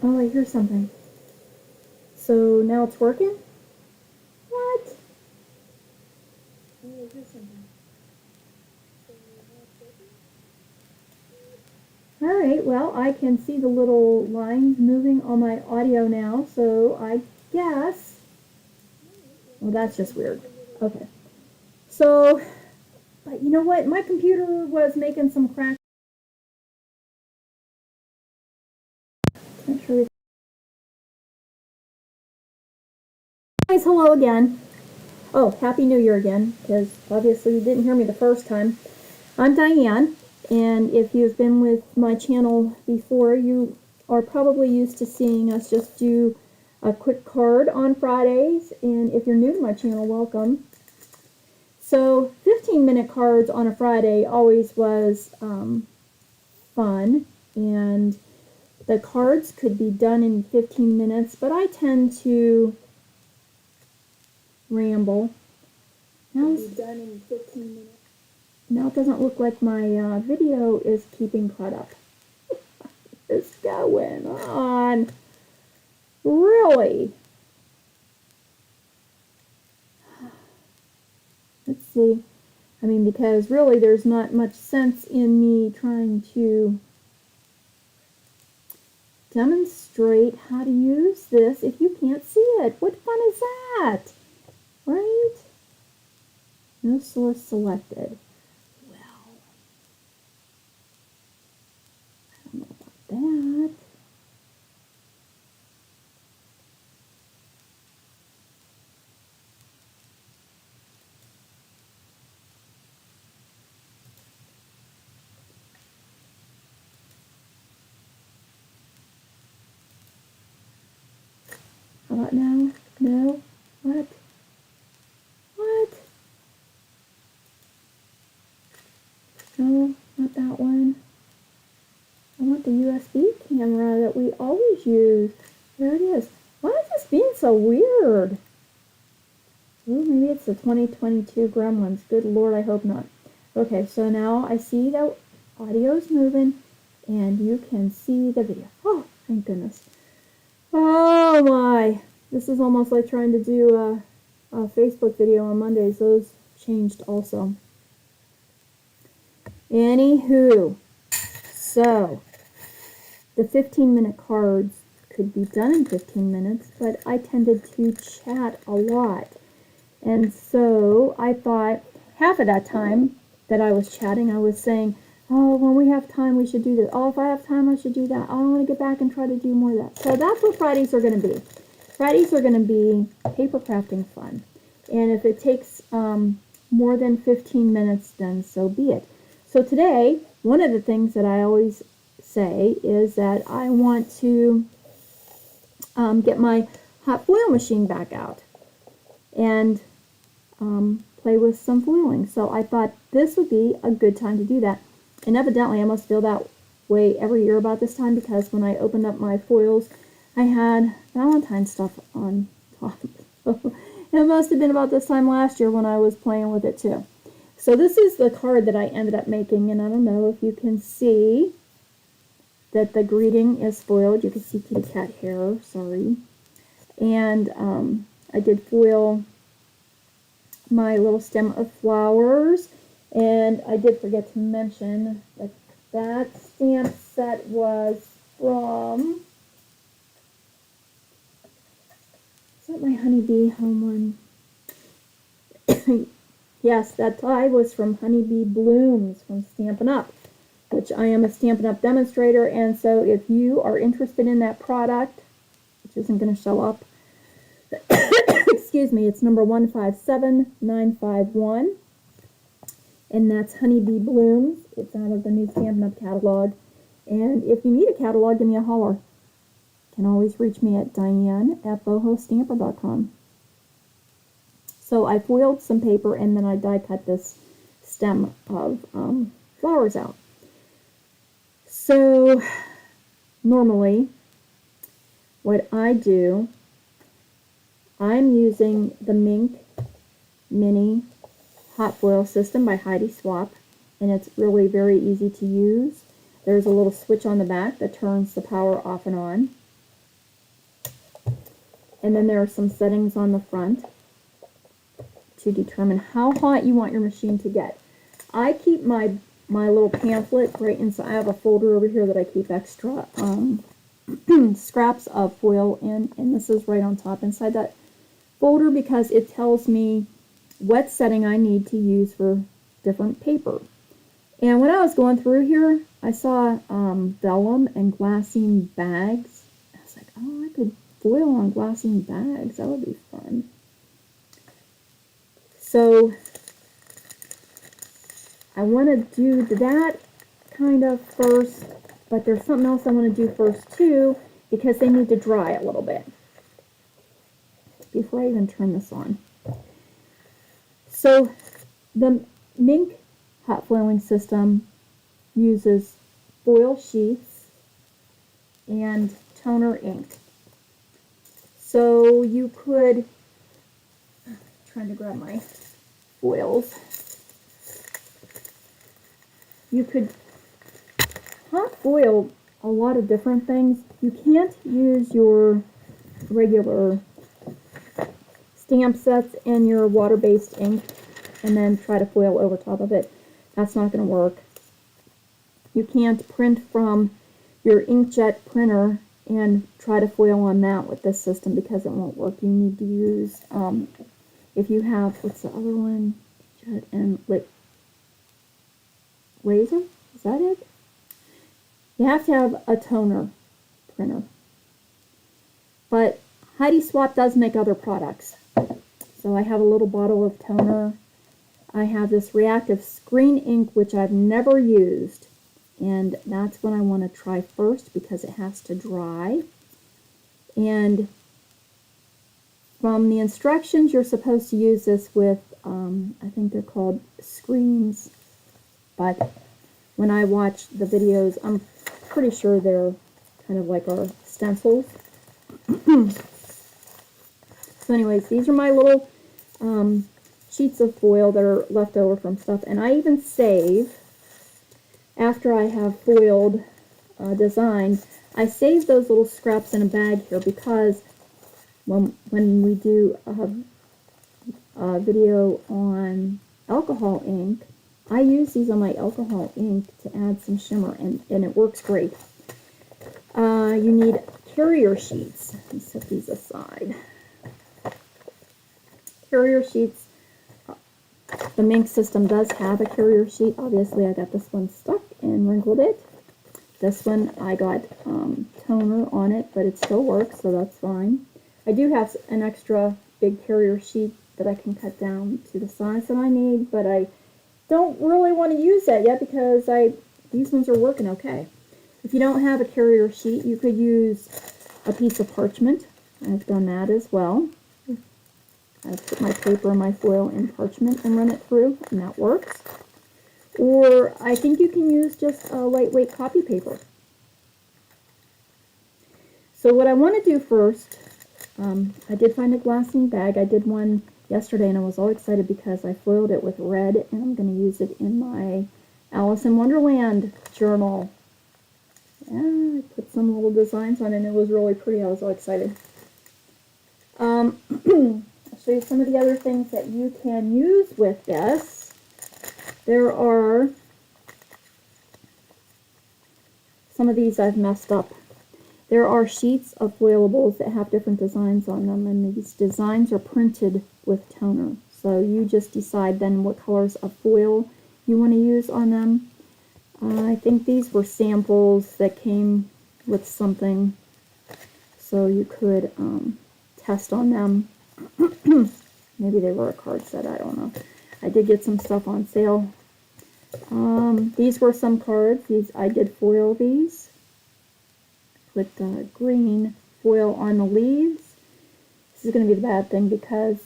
Oh, I hear something. So now it's working? What? Oh, I hear something. Alright, well, I can see the little lines moving on my audio now, so I guess... Well, that's just weird. Okay. So, but you know what? My computer was making some cracks. Make sure. Guys, hello again. Oh, Happy New Year again, because obviously you didn't hear me the first time. I'm Diane, and if you've been with my channel before, you are probably used to seeing us just do a quick card on Fridays, and if you're new to my channel, welcome. So 15-minute cards on a Friday always was fun, and the cards could be done in 15 minutes, but I tend to ramble. Now it's done in 15 minutes. Now it doesn't look like my video is keeping caught up. What's going on? Really? Let's see. I mean, because really there's not much sense in me trying to demonstrate how to use this if you can't see it. What fun is that? Right? No source selected. Well, I don't know about that. How about now? No? What? What? No, not that one. I want the USB camera that we always use. There it is. Why is this being so weird? Ooh, maybe it's the 2022 Gremlins. Good Lord, I hope not. Okay, so now I see that audio's moving, and you can see the video. Oh, thank goodness. Oh my. This is almost like trying to do a Facebook video on Mondays. Those changed also. Anywho, so the 15-minute cards could be done in 15 minutes, but I tended to chat a lot. And so I thought half of that time that I was chatting, I was saying, oh, when we have time, we should do this. Oh, if I have time, I should do that. Oh, I want to get back and try to do more of that. So that's what Fridays are going to be. Fridays are going to be paper crafting fun. And if it takes more than 15 minutes, then so be it. So today, one of the things that I always say is that I want to get my hot foil machine back out and play with some foiling. So I thought this would be a good time to do that. And evidently I must feel that way every year about this time, because when I opened up my foils, I had Valentine's stuff on top. It must have been about this time last year when I was playing with it too. So this is the card that I ended up making, and I don't know if you can see that the greeting is foiled. You can see kitty cat hair, sorry. And I did foil my little stem of flowers, and I did forget to mention that that stamp set was from, is that my honeybee home one? Yes, that tie was from Honeybee Blooms from Stampin' Up, which I am a Stampin' Up demonstrator, and so if you are interested in that product, which isn't going to show up, excuse me, it's number 157951, and that's Honeybee Blooms. It's out of the new Stampin' Up catalog, and if you need a catalog, give me a holler. You can always reach me at diane@bohostamper.com. So I foiled some paper, and then I die cut this stem of flowers out. So normally what I do, I'm using the Minc Mini Hot Foil System by Heidi Swapp, and it's really very easy to use. There's a little switch on the back that turns the power off and on. And then there are some settings on the front to determine how hot you want your machine to get. I keep my little pamphlet right inside. I have a folder over here that I keep extra scraps of foil in, and this is right on top inside that folder because it tells me what setting I need to use for different paper. And when I was going through here, I saw vellum and glassine bags. I was like, oh, I could foil on glassine bags. That would be fun. So I want to do that kind of first, but there's something else I want to do first too, because they need to dry a little bit before I even turn this on. So the Minc hot foiling system uses foil sheets and toner ink. So you could, I'm trying to grab my foils, you could hot foil a lot of different things. You can't use your regular stamp sets and your water-based ink and then try to foil over top of it. That's not going to work. You can't print from your inkjet printer and try to foil on that with this system because it won't work. You need to use, if you have, what's the other one? Jet and laser? Is that it? You have to have a toner printer. But Heidi Swapp does make other products. So I have a little bottle of toner. I have this Reactive Screen Ink, which I've never used. And that's what I want to try first because it has to dry. And from the instructions, you're supposed to use this with, I think they're called screens. But when I watch the videos, I'm pretty sure they're kind of like our stencils. So anyways, these are my little sheets of foil that are left over from stuff. And I even save, after I have foiled designs, I save those little scraps in a bag here because when we do a video on alcohol ink, I use these on my alcohol ink to add some shimmer, and it works great. You need carrier sheets. Let me set these aside. Carrier sheets. The Minc system does have a carrier sheet. Obviously, I got this one stuck and wrinkled it. This one, I got toner on it, but it still works, so that's fine. I do have an extra big carrier sheet that I can cut down to the size that I need, but I don't really want to use that yet because these ones are working okay. If you don't have a carrier sheet, you could use a piece of parchment. I've done that as well. I put my paper and my foil in parchment and run it through, and that works. Or I think you can use just a lightweight copy paper. So what I want to do first, I did find a glassine bag. I did one yesterday and I was all excited because I foiled it with red and I'm going to use it in my Alice in Wonderland journal. Yeah, I put some little designs on it and it was really pretty. I was all excited. I'll show you some of the other things that you can use with this. There are, some of these I've messed up. There are sheets of foilables that have different designs on them, and these designs are printed with toner. So you just decide then what colors of foil you want to use on them. I think these were samples that came with something, so you could test on them. Maybe they were a card set, I don't know. I did get some stuff on sale. These were some cards. I did foil these. Put green foil on the leaves. This is going to be the bad thing because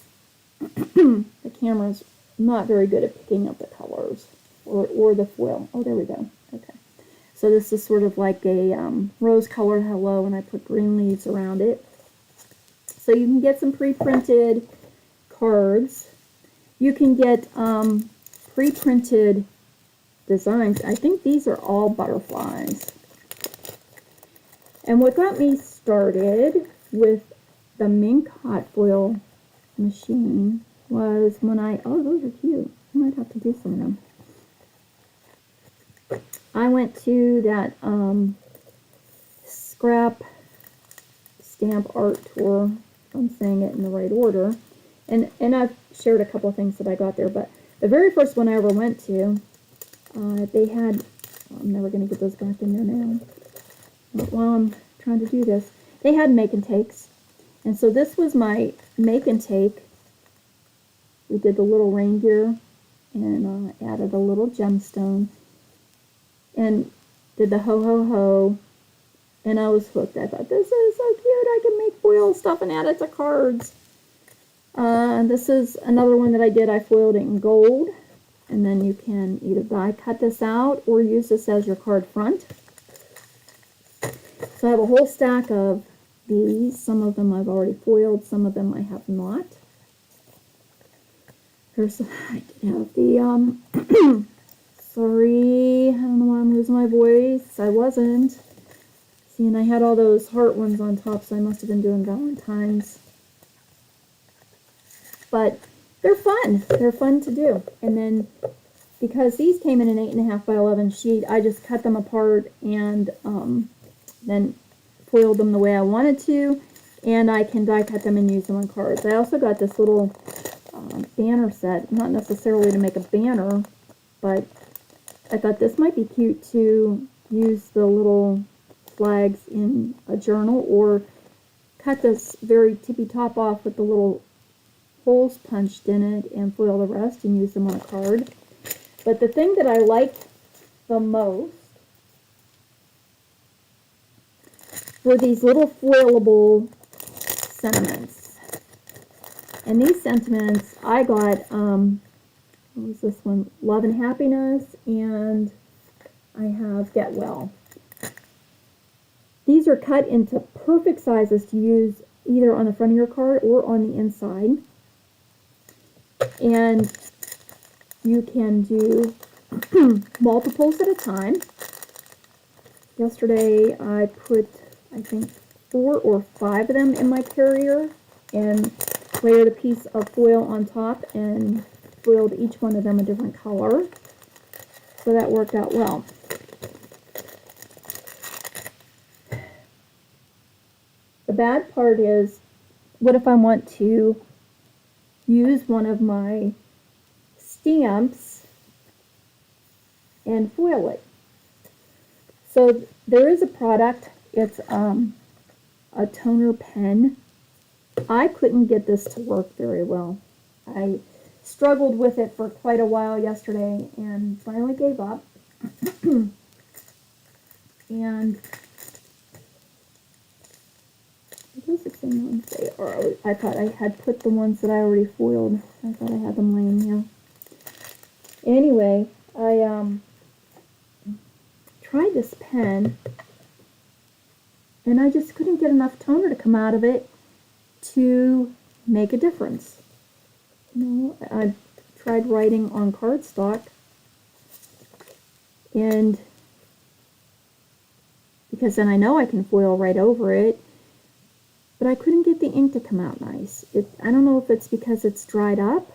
the camera's not very good at picking up the colors or the foil. Oh, there we go. Okay. So this is sort of like a rose color hello, and I put green leaves around it. So you can get some pre-printed cards. You can get pre-printed designs. I think these are all butterflies. And what got me started with the Minc hot foil machine was when oh, those are cute. I might have to do some of them. I went to that scrap stamp art tour, if I'm saying it in the right order, and I've shared a couple of things that I got there, but the very first one I ever went to, they had, I'm never going to get those back in there now, but while I'm trying to do this, they had make and takes, and so this was my make and take. We did the little reindeer and added a little gemstone and did the ho ho ho, and I was hooked. I thought, this is so cute, I can make foil stuff and add it to cards. This is another one that I did. I foiled it in gold, and then you can either die cut this out or use this as your card front. So I have a whole stack of these. Some of them I've already foiled, some of them I have not. Here's I have the sorry, I don't know why I'm losing my voice. I wasn't. See, and I had all those heart ones on top, so I must have been doing Valentine's. But they're fun. They're fun to do. And then, because these came in an 8.5 by 11 sheet, I just cut them apart and then foiled them the way I wanted to. And I can die cut them and use them on cards. I also got this little banner set. Not necessarily to make a banner, but I thought this might be cute to use the little flags in a journal, or cut this very tippy top off with the little holes punched in it and foil the rest and use them on a card. But the thing that I liked the most were these little foilable sentiments. And these sentiments I got, what was this one? Love and Happiness, and I have Get Well. These are cut into perfect sizes to use either on the front of your card or on the inside. And you can do multiples at a time. Yesterday I put, I think, 4 or 5 of them in my carrier and layered a piece of foil on top and foiled each one of them a different color. So that worked out well. The bad part is, what if I want to use one of my stamps and foil it? So there is a product, it's a toner pen. I couldn't get this to work very well. I struggled with it for quite a while yesterday and finally gave up. And what was the same ones they are? I thought I had put the ones that I already foiled. I thought I had them laying here. Anyway, I tried this pen and I just couldn't get enough toner to come out of it to make a difference. You know, I tried writing on cardstock, and because then I know I can foil right over it, but I couldn't get the ink to come out nice. I don't know if it's because it's dried up.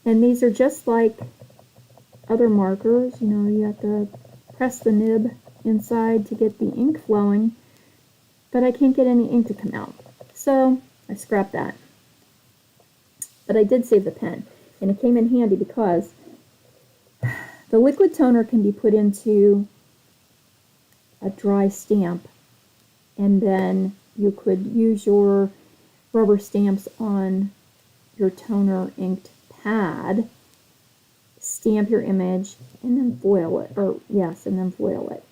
And these are just like other markers. You know, you have to press the nib inside to get the ink flowing, but I can't get any ink to come out. So I scrapped that. But I did save the pen, and it came in handy because the liquid toner can be put into a dry stamp, and then you could use your rubber stamps on your toner inked pad, stamp your image, and then foil it, or yes, and then foil it.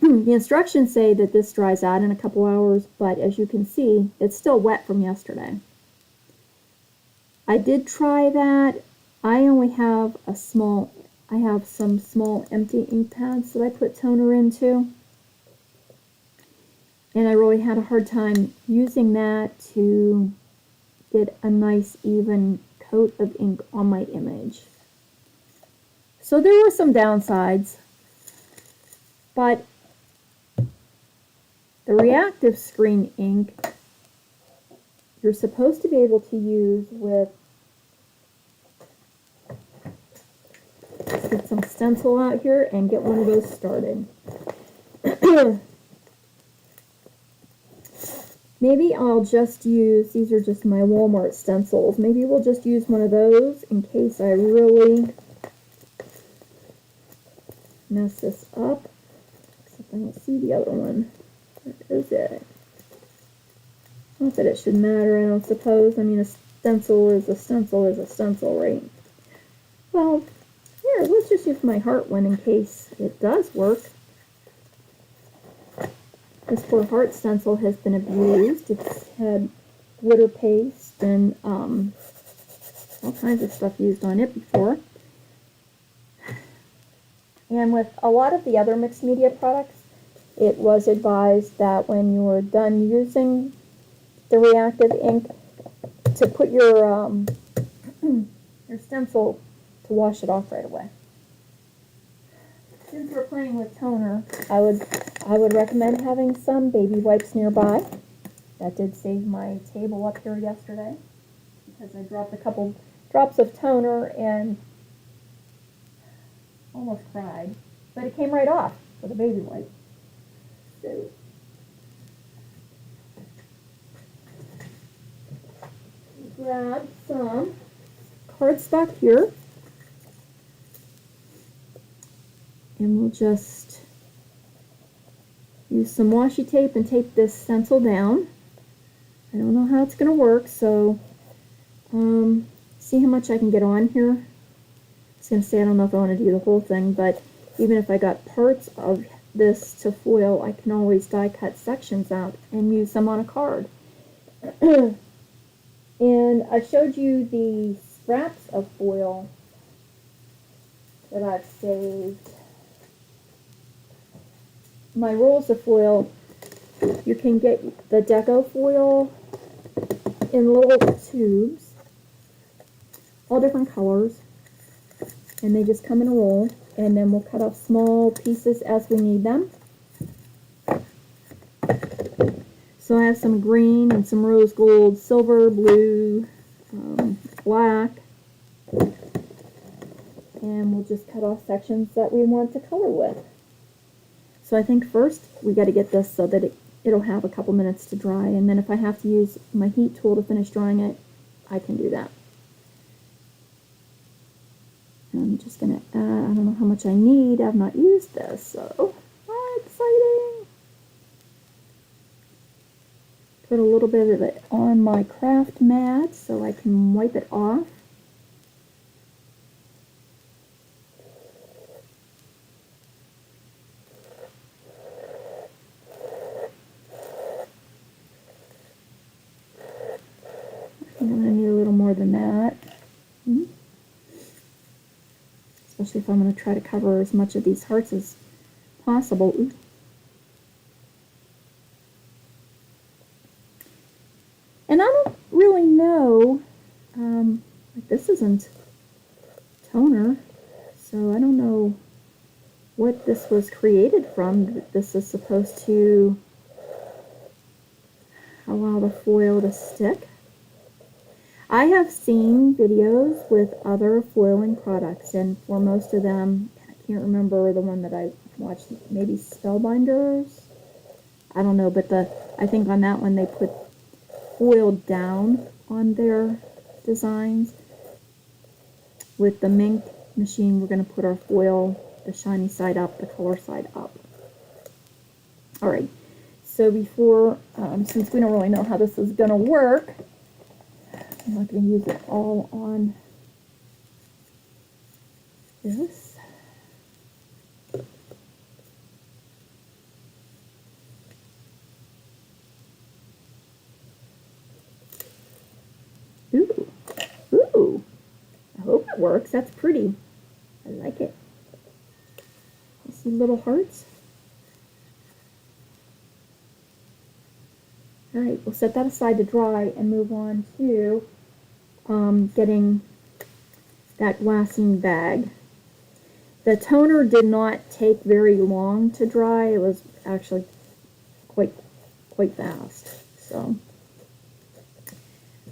The instructions say that this dries out in a couple hours, but as you can see, it's still wet from yesterday. I did try that. I only have I have some small empty ink pads that I put toner into, and I really had a hard time using that to get a nice even coat of ink on my image. So there were some downsides, But the Reactive Screen Ink, you're supposed to be able to use with, let's get some stencil out here and get one of those started. Maybe I'll just use, these are just my Walmart stencils, maybe we'll just use one of those in case I really mess this up. Except I don't see the other one. Where is it? Not that it should matter, I don't suppose. I mean, a stencil is a stencil is a stencil, right? Well, here, let's just use my heart one in case it does work. This poor heart stencil has been abused. It's had glitter paste and all kinds of stuff used on it before. And with a lot of the other mixed media products, it was advised that when you're done using the reactive ink, to put your your stencil to wash it off right away. Since we're playing with toner, I would recommend having some baby wipes nearby. That did save my table up here yesterday because I dropped a couple drops of toner and almost cried, but it came right off with a baby wipe. So grab some cardstock here, and we'll just use some washi tape and tape this stencil down. I don't know how it's going to work, so see how much I can get on here. I was going to say I don't know if I want to do the whole thing, but even if I got parts of this to foil, I can always die cut sections out and use them on a card. And I showed you the scraps of foil that I've saved. My rolls of foil, you can get the Deco Foil in little tubes, all different colors, and they just come in a roll, and then we'll cut off small pieces as we need them. So I have some green and some rose gold, silver, blue, black, and we'll just cut off sections that we want to color with. So I think first we got to get this so that it'll have a couple minutes to dry, and then if I have to use my heat tool to finish drying it, I can do that. And I'm just going to add, I don't know how much I need, I've not used this, so exciting. Put a little bit of it on my craft mat so I can wipe it off. I think I'm going to need a little more than that. Especially if I'm going to try to cover as much of these hearts as possible. Ooh. And I don't really know, like this isn't toner, so I don't know what this was created from. This is supposed to allow the foil to stick. I have seen videos with other foiling products, and for most of them, I can't remember the one that I watched, maybe Spellbinders? I don't know, but I think on that one they put foil down on their designs. With the Minc machine, we're going to put our foil, the shiny side up, the color side up. Alright, so before, since we don't really know how this is going to work, I'm not going to use it all on this. Ooh, ooh, I hope it works. That's pretty. I like it. You see little hearts? Alright, we'll set that aside to dry and move on to getting that glassine bag. The toner did not take very long to dry. It was actually quite fast. So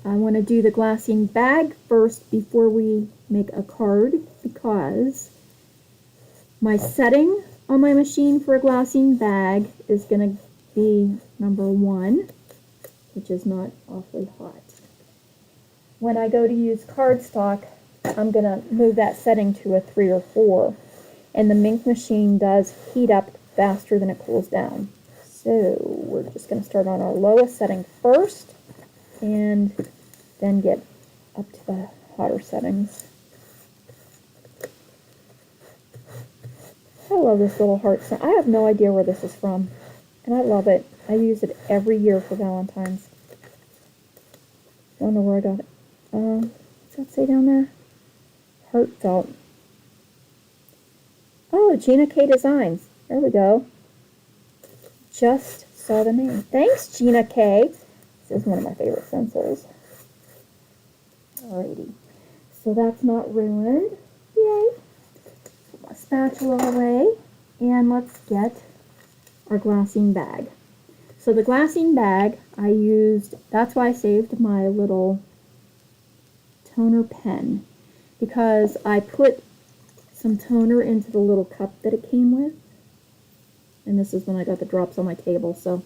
I want to do the glassine bag first before we make a card, because my setting on my machine for a glassine bag is going to be number 1, which is not awfully hot. When I go to use cardstock, I'm going to move that setting to a 3 or 4. And the Minc machine does heat up faster than it cools down. So we're just going to start on our lowest setting first, and then get up to the hotter settings. I love this little heart sign. I have no idea where this is from, and I love it. I use it every year for Valentine's. Don't know where I got it. What's that say down there? Heartfelt. Oh, Gina K Designs. There we go. Just saw the name. Thanks, Gina K. This is one of my favorite stencils. Alrighty. So that's not ruined. Yay. Put my spatula away. And let's get our glassine bag. So the glassine bag I used, that's why I saved my little toner pen, because I put some toner into the little cup that it came with, and this is when I got the drops on my table. So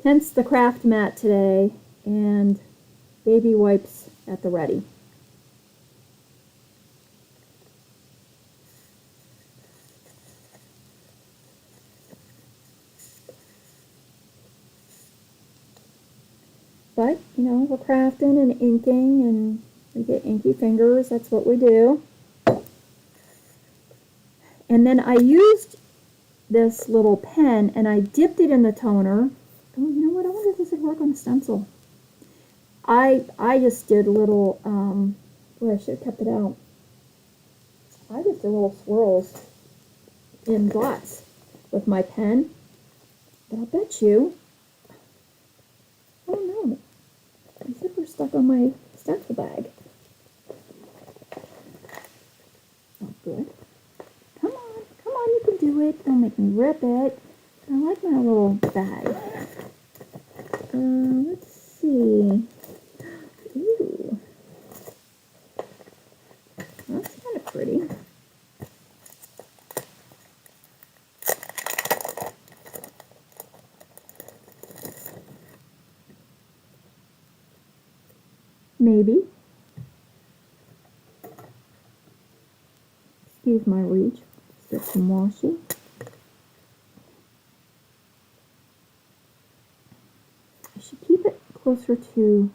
hence the craft mat today and baby wipes at the ready. But, you know, we're crafting and inking, and we get inky fingers. That's what we do. And then I used this little pen, and I dipped it in the toner. Oh, you know what? I wonder if this would work on a stencil. I just did little, oh, I should have kept it out. I just did little swirls in dots with my pen. But I'll bet you, oh no, my zipper's stuck on my stencil bag. Not good. Come on, you can do it. Don't make me rip it. I like my little bag. Let's see. Ooh. That's kind of pretty. Maybe. Excuse my reach. Get some washi. I should keep it closer to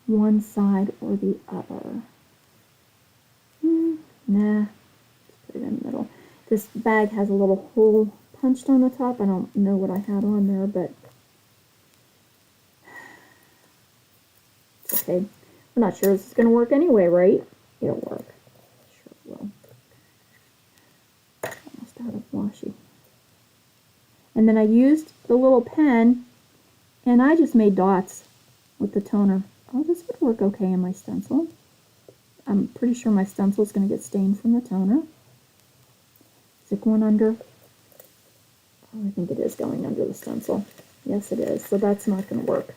one side or the other. Nah, just put it in the middle. This bag has a little hole punched on the top. I don't know what I had on there, but it's okay. I'm not sure this is going to work anyway, right? It'll work. Sure it will. Almost out of washi. And then I used the little pen, and I just made dots with the toner. Oh, this would work okay in my stencil. I'm pretty sure my stencil is going to get stained from the toner. Is it going under? Oh, I think it is going under the stencil. Yes, it is. So that's not going to work.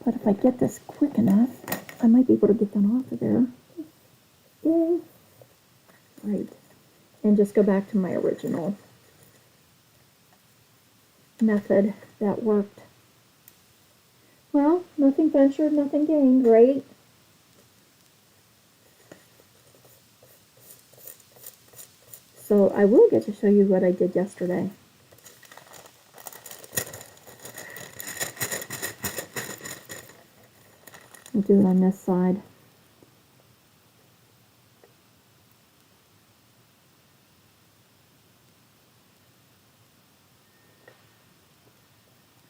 But if I get this quick enough, I might be able to get that off of there. Yay. Right. And just go back to my original method that worked. Well, nothing ventured, nothing gained, right? So I will get to show you what I did yesterday. We'll do it on this side.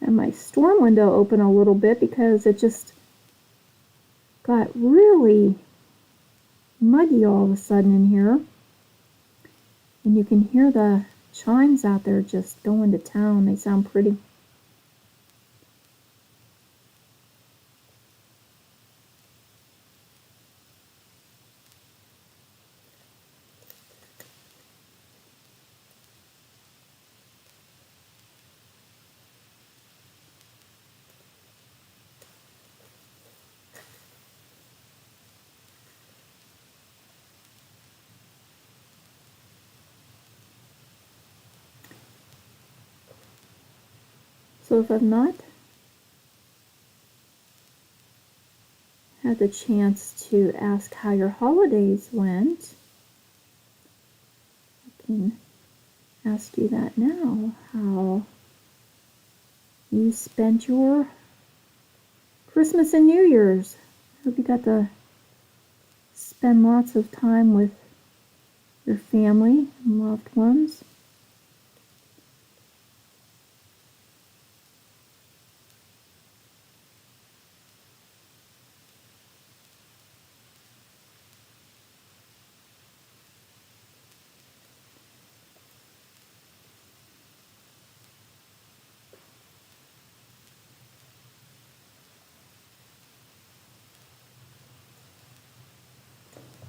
And my storm window opened a little bit because it just got really muggy all of a sudden in here. And you can hear the chimes out there just going to town. They sound pretty. So if I've not had the chance to ask how your holidays went, I can ask you that now, how you spent your Christmas and New Year's. I hope you got to spend lots of time with your family and loved ones.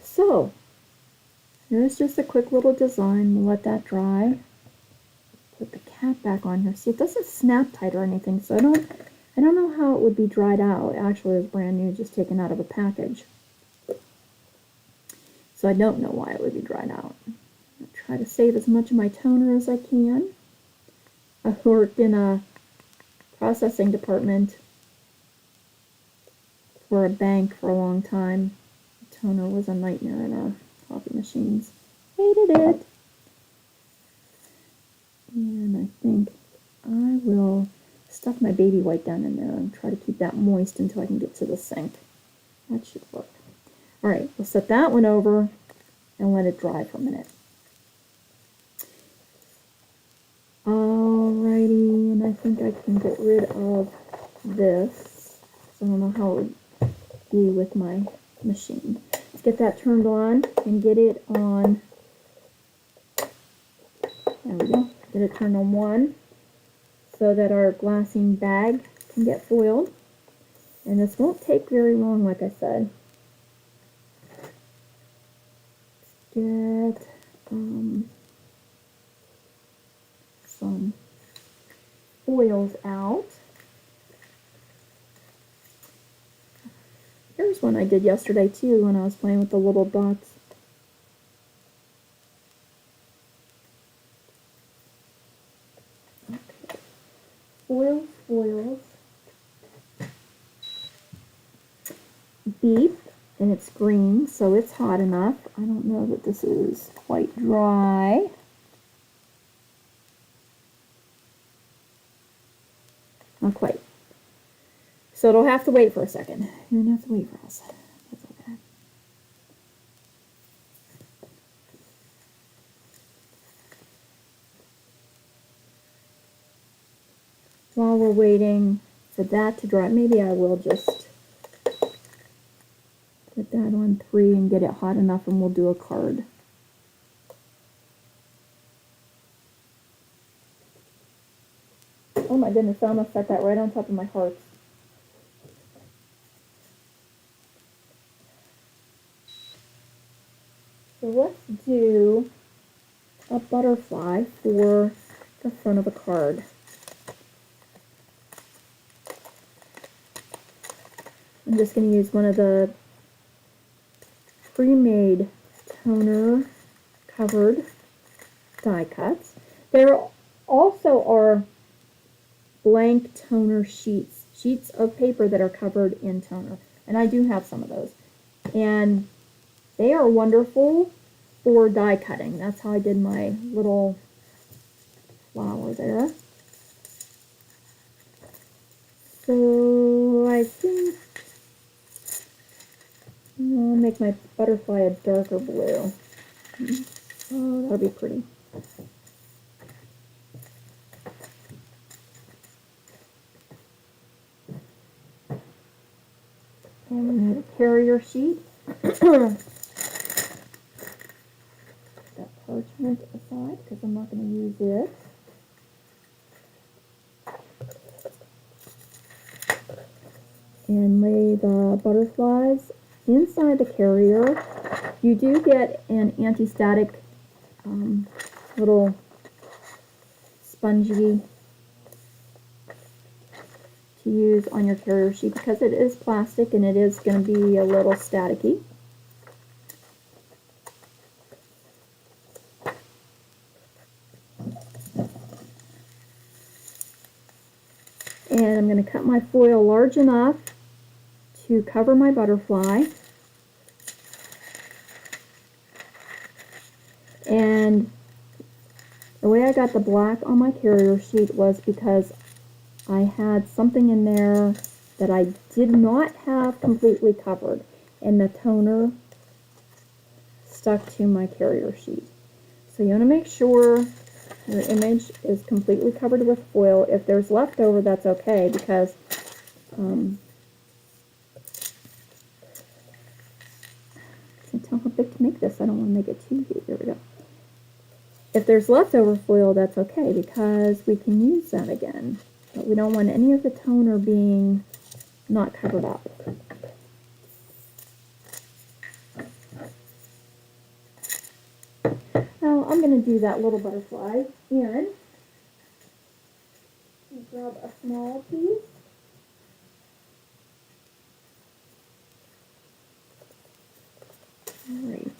So, here's just a quick little design. We'll let that dry. Put the cap back on here. See, it doesn't snap tight or anything, so I don't know how it would be dried out. Actually, it's brand new, just taken out of a package. So I don't know why it would be dried out. I'll try to save as much of my toner as I can. I worked in a processing department for a bank for a long time. Toner was a nightmare in our coffee machines. Hated it. And I think I will stuff my baby wipe down in there and try to keep that moist until I can get to the sink. That should work. Alright, we'll set that one over and let it dry for a minute. Alrighty, and I think I can get rid of this. I don't know how it would be with my machine. Let's get that turned on and get it on. There we go. Get it turned on 1 so that our glassine bag can get foiled. And this won't take very long, like I said. Let's get some foils out. Here's one I did yesterday too when I was playing with the little dots. Okay. Foils. Beep, and it's green, so it's hot enough. I don't know that this is quite dry. Not quite. So it'll have to wait for a second. You're going to have to wait for us. That's okay. While we're waiting for that to dry, maybe I will just put that on 3 and get it hot enough and we'll do a card. Oh my goodness, I almost set that right on top of my hearts. So let's do a butterfly for the front of a card. I'm just going to use one of the pre-made toner covered die cuts. There also are blank toner sheets of paper that are covered in toner, and I do have some of those, and they are wonderful for die cutting. That's how I did my little flower there. So I think I'll make my butterfly a darker blue. Oh, that'll be pretty. And I'm going to carrier sheet. Put that parchment aside because I'm not going to use it. And lay the butterflies inside the carrier. You do get an anti-static little spongy to use on your carrier sheet because it is plastic and it is going to be a little staticky. I'm going to cut my foil large enough to cover my butterfly. And the way I got the black on my carrier sheet was because I had something in there that I did not have completely covered, and the toner stuck to my carrier sheet. So you want to make sure your image is completely covered with foil. If there's leftover, that's okay, because I can't tell how big to make this. I don't want to make it too huge. There we go. If there's leftover foil, that's okay, because we can use that again. But we don't want any of the toner being not covered up. Now I'm going to do that little butterfly in. Grab a small piece. Alright.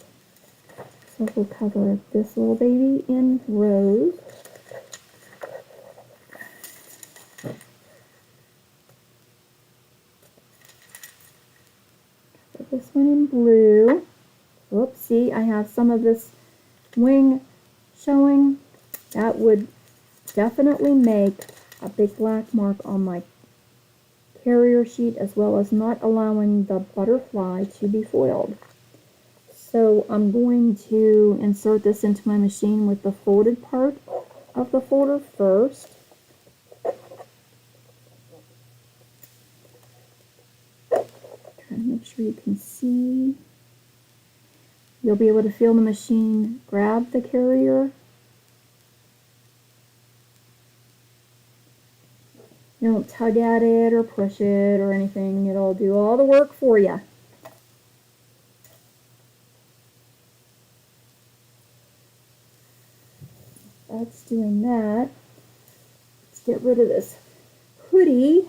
So we'll cover this little baby in rose. Cover this one in blue. Whoops, see, I have some of this wing showing. That would definitely make a big black mark on my carrier sheet, as well as not allowing the butterfly to be foiled. So I'm going to insert this into my machine with the folded part of the folder first. Trying to make sure you can see. You'll be able to feel the machine grab the carrier. You don't tug at it or push it or anything. It'll do all the work for you. That's doing that. Let's get rid of this hoodie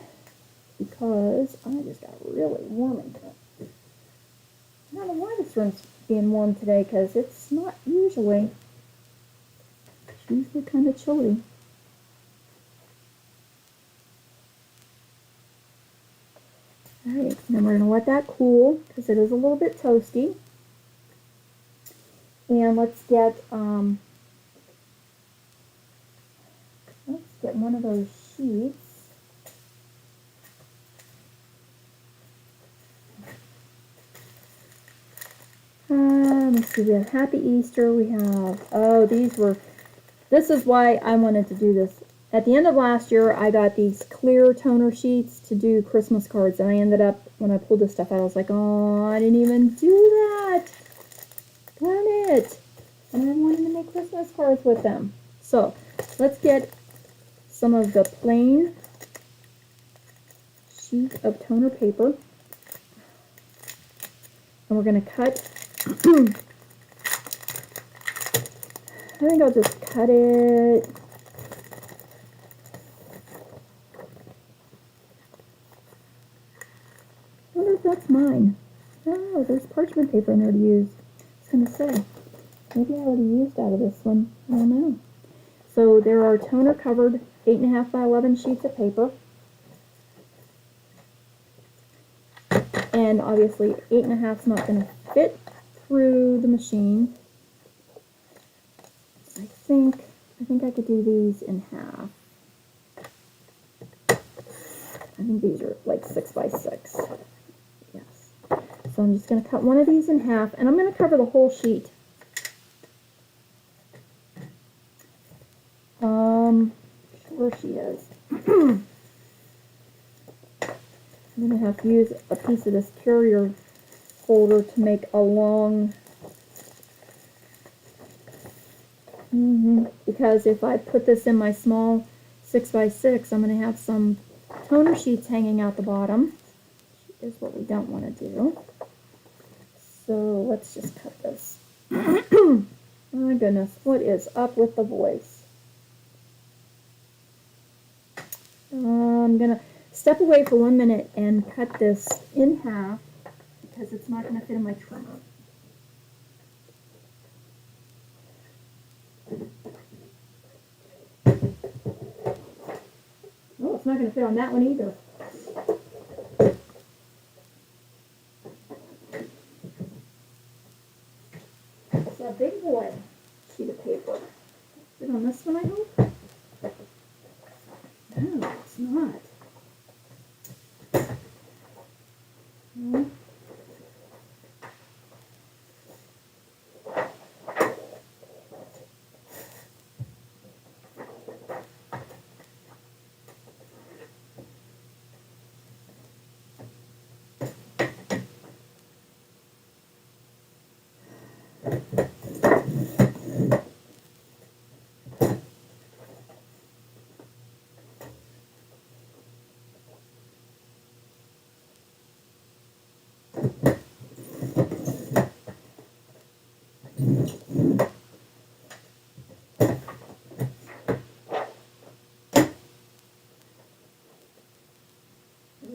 because I just got really warm in here. I don't know why this room's being warm today, because it's not usually. It's usually kind of chilly. Alright, then we're going to let that cool because it is a little bit toasty. And let's get one of those sheets. Let's see, we have Happy Easter, we have, this is why I wanted to do this. At the end of last year, I got these clear toner sheets to do Christmas cards, and I ended up, when I pulled this stuff out, I was like, oh, I didn't even do that. Darn it. And I wanted to make Christmas cards with them. So, let's get some of the plain sheet of toner paper, and we're going to cut. I think I'll just cut it. I wonder if that's mine. Oh, there's parchment paper in there to use. I was going to say, maybe I already used out of this one. I don't know. So there are toner covered 8.5 by 11 sheets of paper. And obviously 8.5 is not going to fit through the machine. I think I could do these in half. I think these are like 6 by 6. Yes. So I'm just going to cut one of these in half, and I'm going to cover the whole sheet. Sure she is. I'm going to have to use a piece of this carrier folder to make a long, because if I put this in my small 6 by 6, I'm going to have some toner sheets hanging out the bottom, which is what we don't want to do. So let's just cut this. Oh my goodness, what is up with the voice? I'm going to step away for 1 minute and cut this in half because it's not going to fit in my trimmer. Oh, it's not going to fit on that one either. It's a big boy sheet of paper. Fit on this one, I hope? No, it's not. No.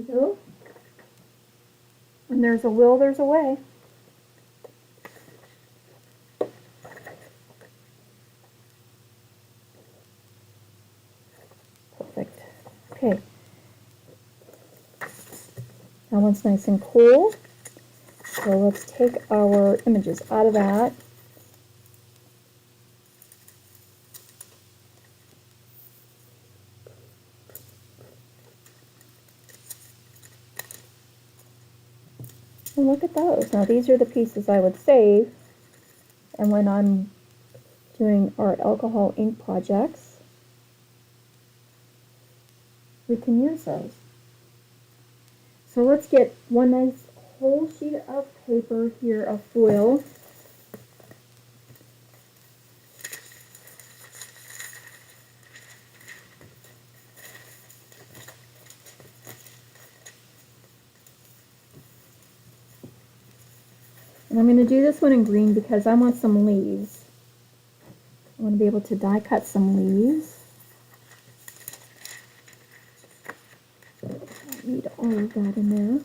Go. When there's a will, there's a way. Perfect. Okay. That one's nice and cool. So let's take our images out of that. And look at those. Now these are the pieces I would save, and when I'm doing our alcohol ink projects, we can use those. So let's get one nice whole sheet of paper here of foil. And I'm going to do this one in green because I want some leaves. I want to be able to die cut some leaves. I don't need all of that in there.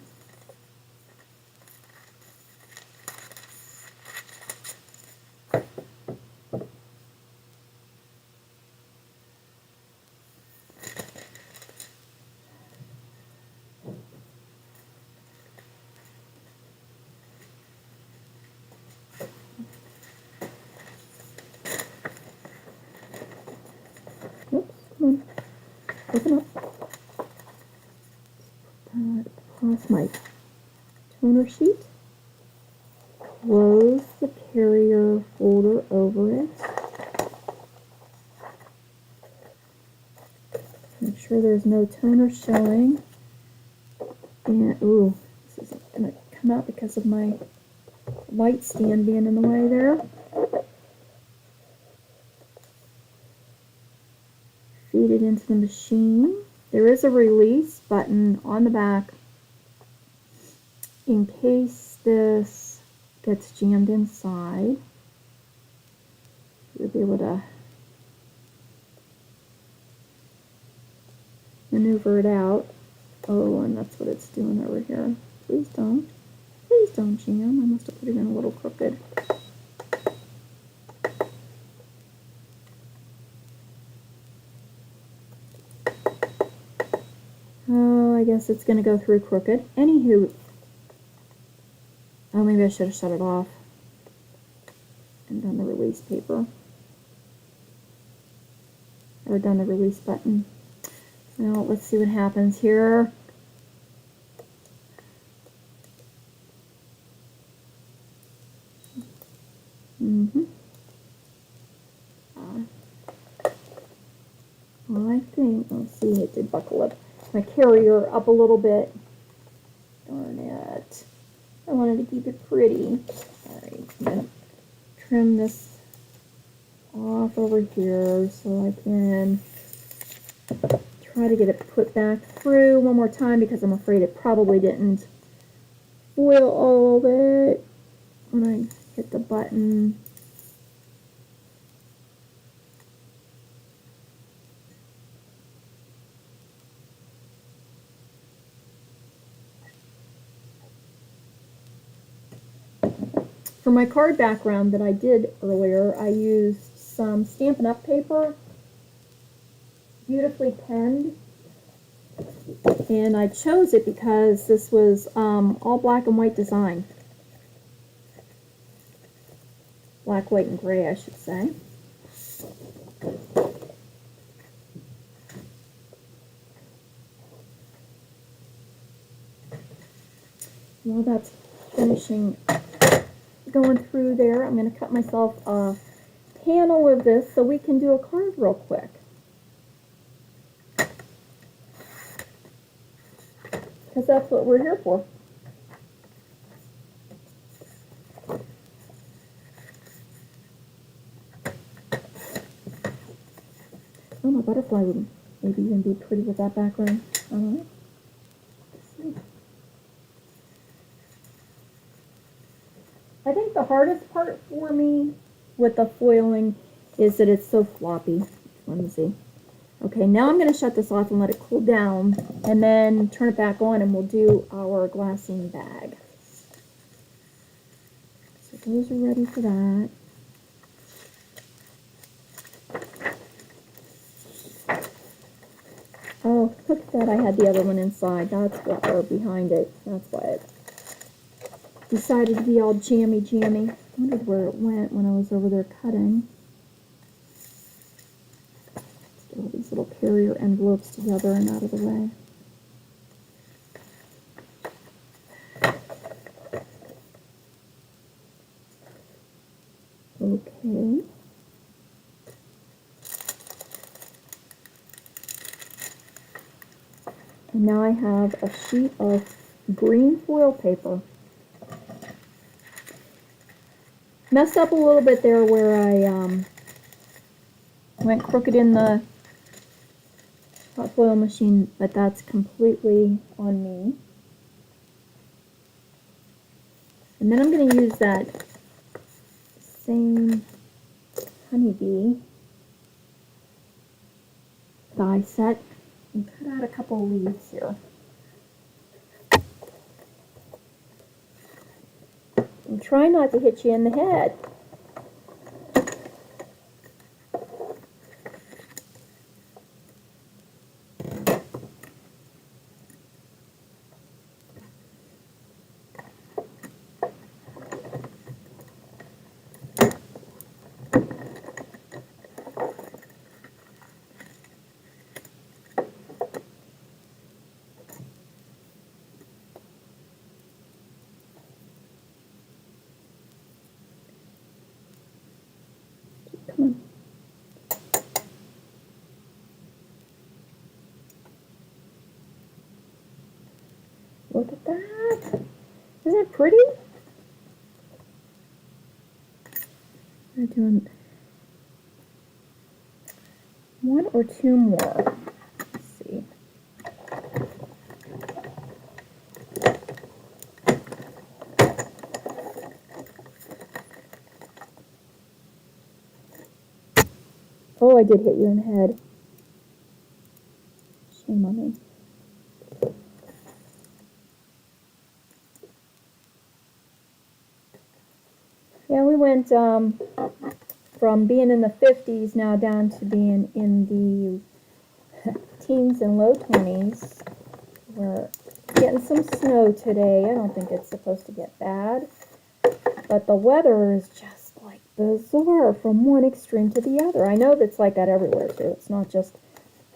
Open up. Put that across my toner sheet. Close the carrier folder over it. Make sure there's no toner showing. And, ooh, this isn't going to come out because of my light stand being in the way there. Feed it into the machine. There is a release button on the back in case this gets jammed inside. You'll be able to maneuver it out. Oh, and that's what it's doing over here. Please don't. Please don't jam. I must have put it in a little crooked. Oh, I guess it's going to go through crooked. Anywho, oh, maybe I should have shut it off and done the release paper. Or done the release button. Now, let's see what happens here. Well, I think, let's see, it did buckle up my carrier up a little bit. Darn it. I wanted to keep it pretty. Alright, I'm going to trim this off over here so I can try to get it put back through one more time because I'm afraid it probably didn't foil all of it when I hit the button. For my card background that I did earlier, I used some Stampin' Up paper, beautifully penned, And I chose it because this was all black and white design. Black, white, and gray, I should say. While that's finishing going through there, I'm going to cut myself a panel of this so we can do a card real quick. Because that's what we're here for. Oh, my butterfly would maybe even be pretty with that background. I don't know. Let's see. I think the hardest part for me with the foiling is that it's so floppy. Let me see. Okay, now I'm going to shut this off and let it cool down, and then turn it back on, and we'll do our glassine bag. So those are ready for that. Oh, look at that, I had the other one inside. That's what, or behind it. That's why it decided to be all jammy. I wondered where it went when I was over there cutting. Let's get all these little carrier envelopes together and out of the way. Okay. And now I have a sheet of green foil paper. Messed up a little bit there where I went crooked in the hot foil machine, but that's completely on me. And then I'm going to use that same honeybee die set and cut out a couple of leaves here. And try not to hit you in the head. Come on. Look at that. Isn't that pretty? We're doing one or two more. Let's see. Oh, I did hit you in the head. Shame on me. Yeah, we went from being in the 50s now down to being in the teens and low 20s. We're getting some snow today. I don't think it's supposed to get bad. But the weather is just like bizarre from one extreme to the other. I know that's like that everywhere too. It's not just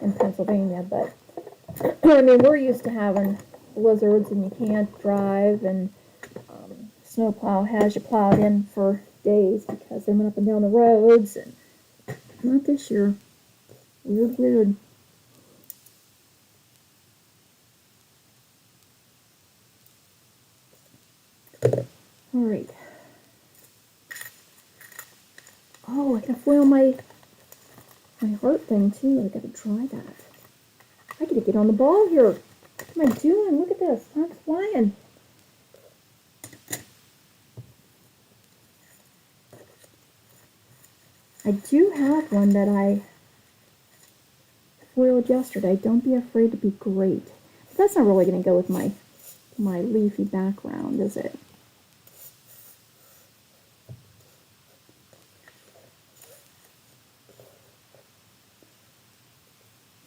in Pennsylvania, but I mean, we're used to having blizzards and you can't drive, and snowplow has you plowed in for days because they went up and down the roads, and not this year. Weird. All right. Oh, I gotta foil my heart thing too. I gotta dry that. I gotta get on the ball here. What am I doing? Look at this. Time's flying. I do have one that I foiled yesterday. Don't be afraid to be great. But that's not really going to go with my leafy background, is it?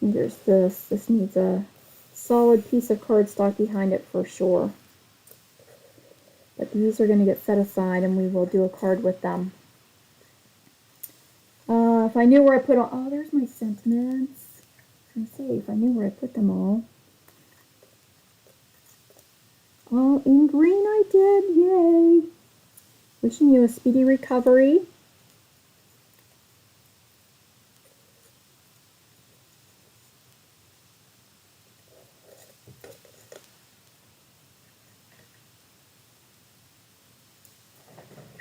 And there's this. This needs a solid piece of cardstock behind it for sure. But these are going to get set aside and we will do a card with them. If I knew where I put all, oh, there's my sentiments. I was going to say, if I knew where I put them all. All in green I did, yay. Wishing you a speedy recovery.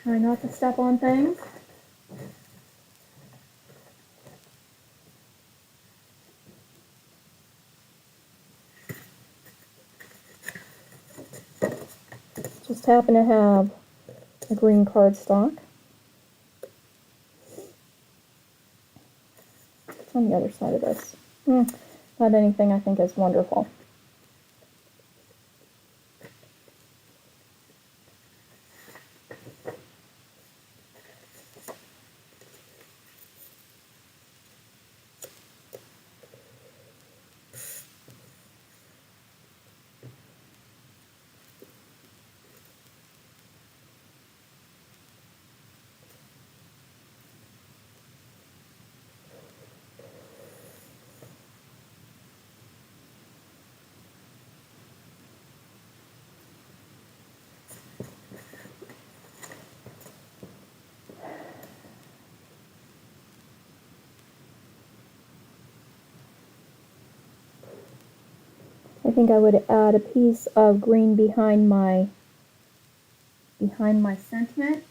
Try not to step on things. Just happen to have a green cardstock. On the other side of this. Not anything I think is wonderful. I think I would add a piece of green behind my sentiment.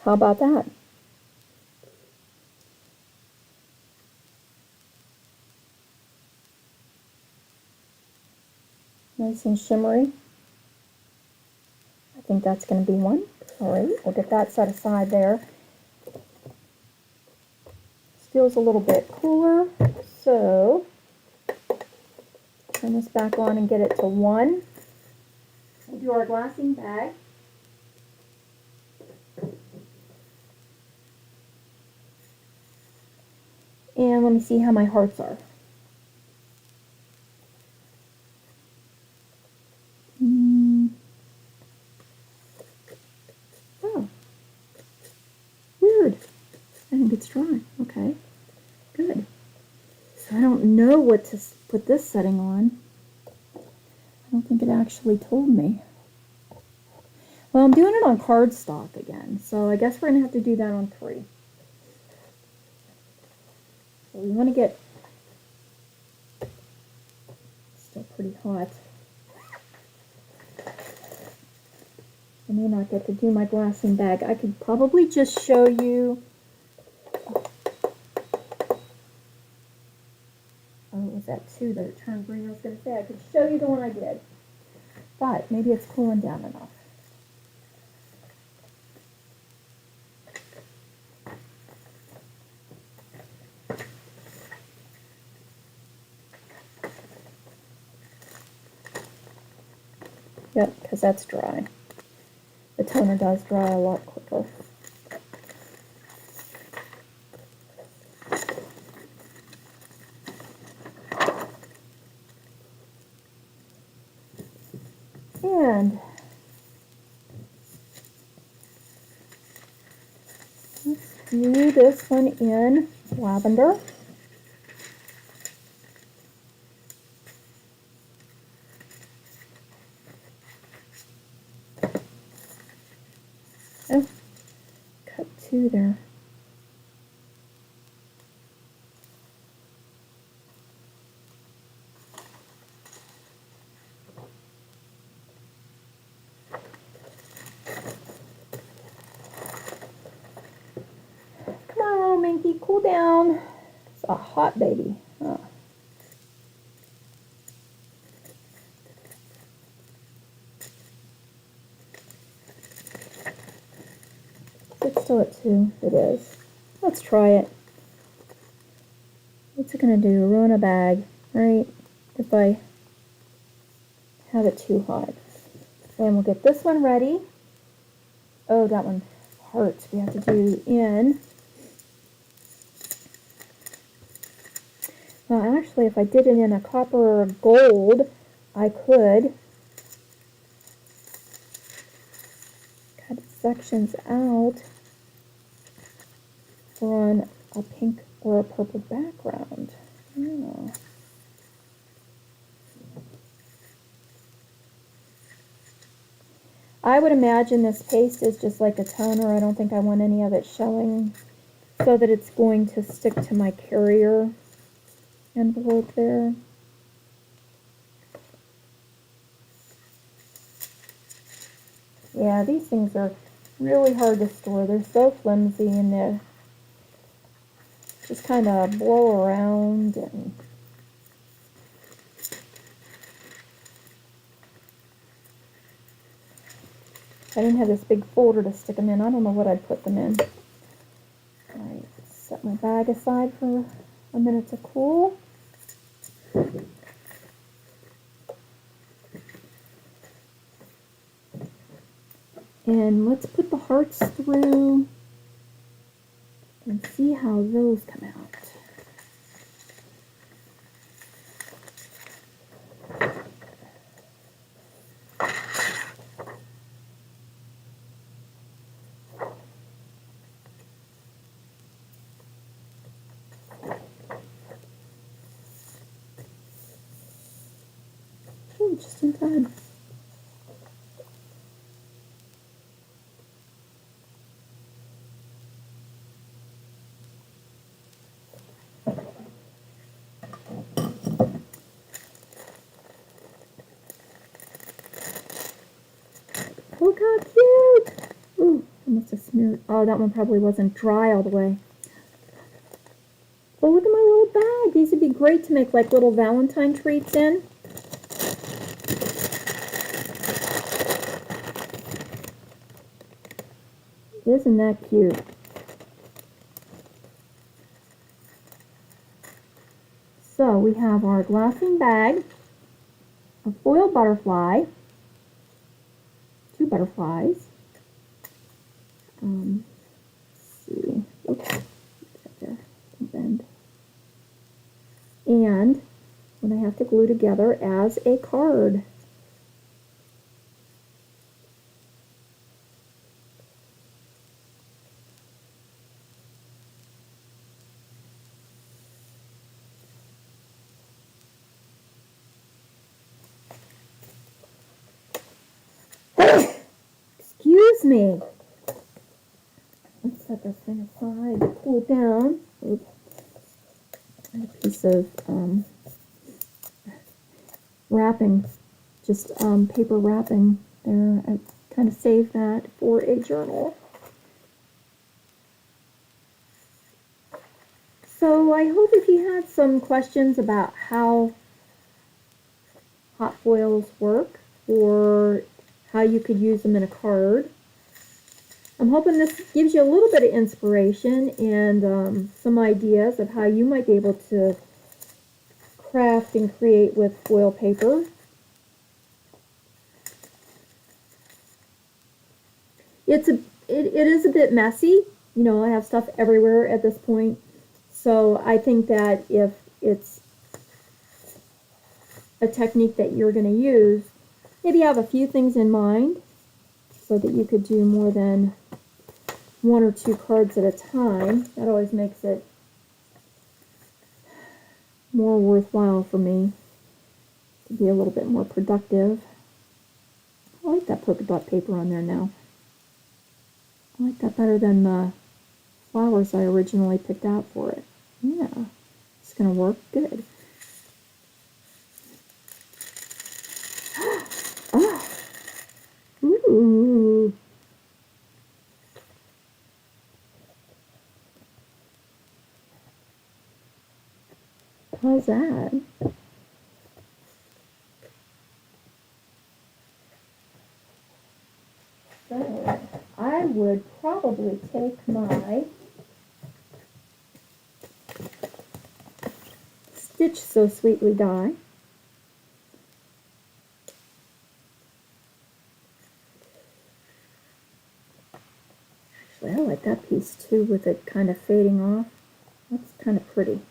How about that? Nice and shimmery. I think that's going to be one. All right, we'll get that set aside there. This feels a little bit cooler, so turn this back on and get it to 1. We'll do our glassing bag. And let me see how my hearts are. Oh, weird. I think it's dry. Okay, good. So I don't know what to put this setting on. I don't think it actually told me. Well, I'm doing it on cardstock again, so I guess we're going to have to do that on 3. So we want to get, still pretty hot. I may not get to do my glassing bag. I could probably just show you. Oh, it was that 2 that it turned green. I was going to say I could show you the one I did, but maybe it's cooling down enough. Yep, because that's dry. The toner does dry a lot quicker. And let's do this one in lavender. Oh, cut 2 there. Come on, Minky, cool down. It's a hot baby. Oh. It's still at 2. It is. Let's try it. What's it going to do? Ruin a bag, right? If I have it too hot. Then we'll get this one ready. Oh, that one hurts. We have to do in. Well, actually, if I did it in a copper or a gold, I could cut sections out on a pink or a purple background. Yeah. I would imagine this paste is just like a toner. I don't think I want any of it showing so that it's going to stick to my carrier envelope there. Yeah, these things are really hard to store. They're so flimsy and they just kind of blow around. And I didn't have this big folder to stick them in. I don't know what I'd put them in. All right, set my bag aside for a minute to cool. And let's put the hearts through and see how those come out. Oh, just in time. Look how cute! Ooh, I must have smeared. Oh, that one probably wasn't dry all the way. Oh, look at my little bag. These would be great to make like little Valentine treats in. Isn't that cute? So we have our glassine bag, a foil butterfly, 2 butterflies. Let's see. Oops. Right there. Don't bend. And what I have to glue together as a card. Excuse me. Let's set this thing aside to cool down. Oops. A piece of wrapping, just paper wrapping there. I kind of saved that for a journal. So I hope if you had some questions about how hot foils work or how you could use them in a card, I'm hoping this gives you a little bit of inspiration and some ideas of how you might be able to craft and create with foil paper. It is a bit messy. You know, I have stuff everywhere at this point. So I think that if it's a technique that you're going to use, maybe have a few things in mind so that you could do more than 1 or 2 cards at a time. That always makes it more worthwhile for me to be a little bit more productive. I like that polka dot paper on there now. I like that better than the flowers I originally picked out for it. Yeah, it's going to work good. Oh. Ooh. How's that? So, I would probably take my Stitch So Sweetly die. Actually, I like that piece too, with it kind of fading off. That's kind of pretty.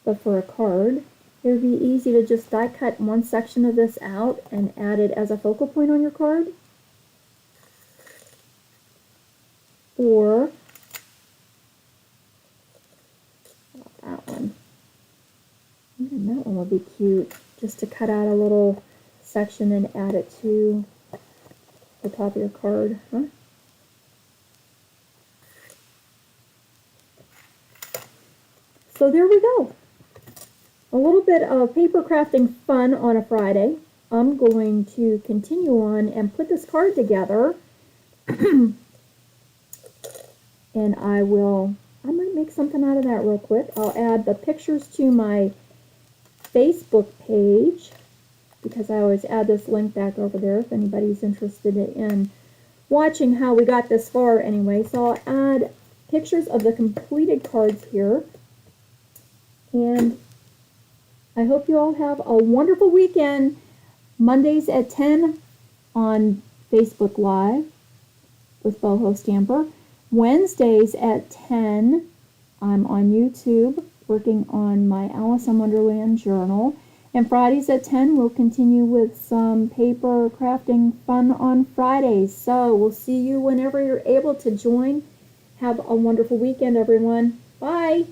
But for a card, it would be easy to just die cut one section of this out and add it as a focal point on your card. Or that one. And that one would be cute, just to cut out a little section and add it to the top of your card, huh? So there we go. A little bit of paper crafting fun on a Friday. I'm going to continue on and put this card together. And I might make something out of that real quick. I'll add the pictures to my Facebook page, because I always add this link back over there if anybody's interested in watching how we got this far anyway. So I'll add pictures of the completed cards here. And I hope you all have a wonderful weekend. Mondays at 10 on Facebook Live with Boho Stamper. Wednesdays at 10, I'm on YouTube working on my Alice in Wonderland journal. And Fridays at 10, we'll continue with some paper crafting fun on Fridays. So we'll see you whenever you're able to join. Have a wonderful weekend, everyone. Bye.